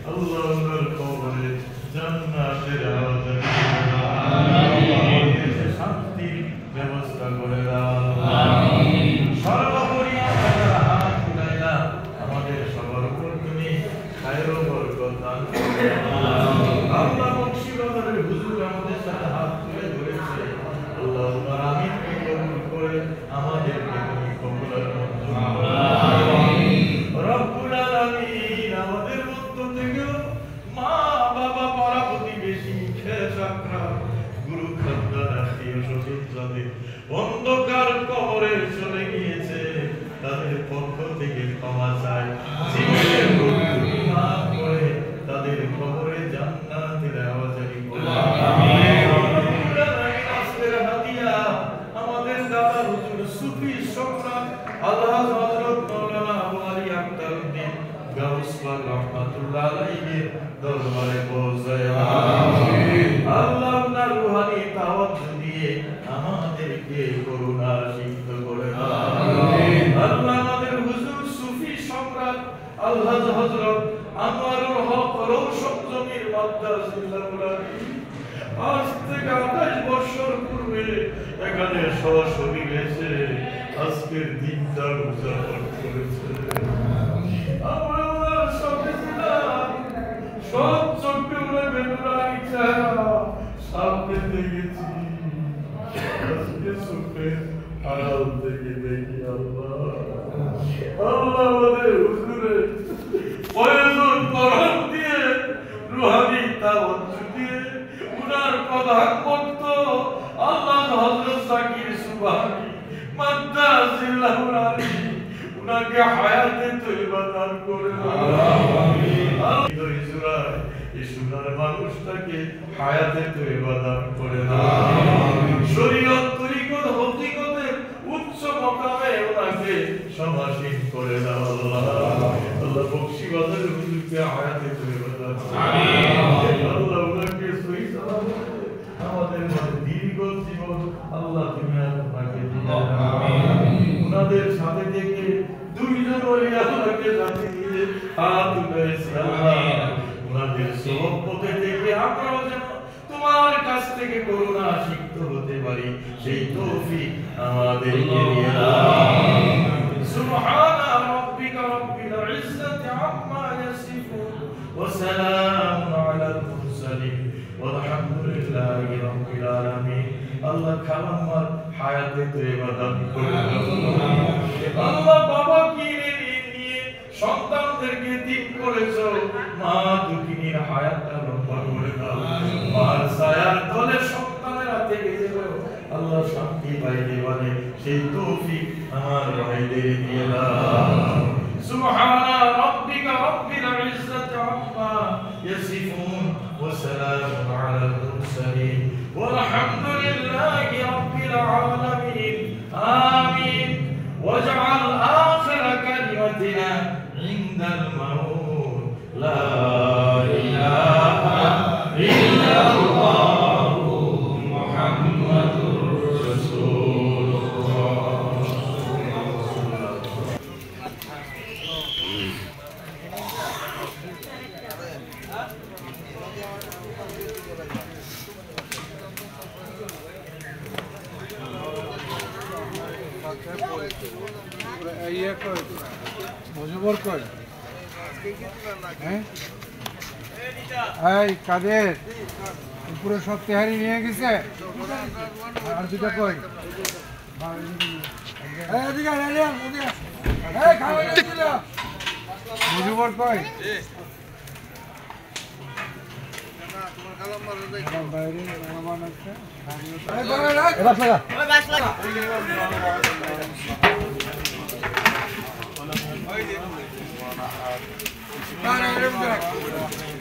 আল্লাহ ওনার কবরে জান্নাতের আওয়াজ আমিন শান্তির ব্যবস্থা করে দাও আমিন সর্বোপরি আপনারা হাত উঠাইয়া আমাদের সবার উপর তুমি খায়র ও বরকত দান করো আল্লাহ বকশিবাজারের হুজুর আমাদের সাথে হাত তুলে ধরেছে আল্লাহ ওনার আমিনকে কবুল করে আমাদেরকে তুমি কবুল আর মঞ্জুর করো আমিন রব্বুল আলামিন আমাদের মধ্য থেকে মা বাবা পাড়া প্রতিবেশী খেসাকরা গুরু খাদ্দার আত্মীয় স্বজন যাদের অন্ধকার কবরে চলে গিয়েছে তাদের পক্ষ থেকে ক্ষমা চাই জীবনের ভুল মাফ করে তাদের কবরে জান্নাতের আওয়াজারি করো আমিন আজকের হাদিয়া আমাদের দাদা হুজুর সুফি সম্রাট আল্লাহ হযরত মাওলানা আবু আলী আক্তার উদ্দিন গাউস পাক রহমাতুল্লাহ আলাইহির দরবারে পৌঁছায় আমিন আল্লাহ আপনার রূহানি তাওয়াজ্জু দিয়ে আমাদেরকে করুণা সিক্ত করে দাও আমিন আল্লাহ আমাদের হুজুর সুফি সম্রাট আল্লাহ হযরত আনোয়ারুল হক রৌশন জমির মাদ্রাস আজ থেকে 28 বছর পূর্বে এখানে সশরীরে এসে আজকের দিনটা উদযাপন করেছে আমরা ওনার সাথে ছিলাম সব চোখে ওনার বেদনার চেহারা সামনে দেখেছি আজকে চোখে আড়াল থেকে দেখি আল্লাহ আল্লাহ আমাদের হুজুরের প্রয়োজন করণ দিয়ে রুহানি তাওয়াজ্জু দিয়ে উনার প্রধান ভক্ত আল্লাহ হযরত জাকির সুবহানী মাদ্দাজিল্লাহুল আলী উনাকে হায়াতে তয়্যিবা দান করে আমিন আল্লাহ ইসরায় এই সুনার মানুষটাকে হায়াতে তয়্যিবা দান করে আমিন শরীয়ত তরিকত হকিকতের উচ্চ মাকামে উনাকে সমাসীন করে দাও আল্লাহ আল্লাহ বকশিবাজারের হুজুরকে হায়াতে তয়্যিবা দান আমিন আল্লাহ উনাকে সহি সালামতে আমাদের মধ্যে দীর্ঘ জীবন আল্লাহ তুমি আপনাকে দিও আমিন উনাদের সাথে থেকে দুইজন ওলি আল্লাহকে সাথে দিয়ে হাত উঠাইছি আল্লাহ উনাদের সোহবতে থেকে আমরাও যেন তোমার কাছ থেকে করুণা সিক্ত হতে পারি সেই তৌফিক আমাদেরকে দিয়ে দাও সুবহানা রাব্বিকা রাব্বিল ইজ্জাতি আম্মা ইয়াসিফুন ওয়া সালামুন আলাল মুরসালিন ওয়ালহামদুলিল্লাহি রাব্বিল আলামিন আল্লাহ খালাম্মার হায়াতে তয়্যিবা দান করে আল্লাহ বাবা কিনে নিয়ে সন্তানদেরকে দিক করেছো মা দুঃখিনীর হায়াতটা লম্বা করে দাও মার ছায়ার তলে সন্তানেরা থেকে যাবে আল্লাহ শান্তি পাইতে পারে সেই তৌফিক আমার ভাইদের দিয়ে দাও সুবহানা রাব্বিকা রাব্বিল ইজ্জাতি আম্মা ইয়াসিফুন ওয়া সালামুন আলাল মুরসালিন ওয়ালহামদুলিল্লাহি রাব্বিল আলামিন আমিন واجعل آخر كلمتنا عند الموت لا إله إلا الله محمد رسول الله ইয়ে কই মজুবর কই হ্যাঁ এই কাদের উপরে সব তেহারি নিয়ে গেছে আর দুটা কই মজুবর কই বাইরে মেহমান আছে Para,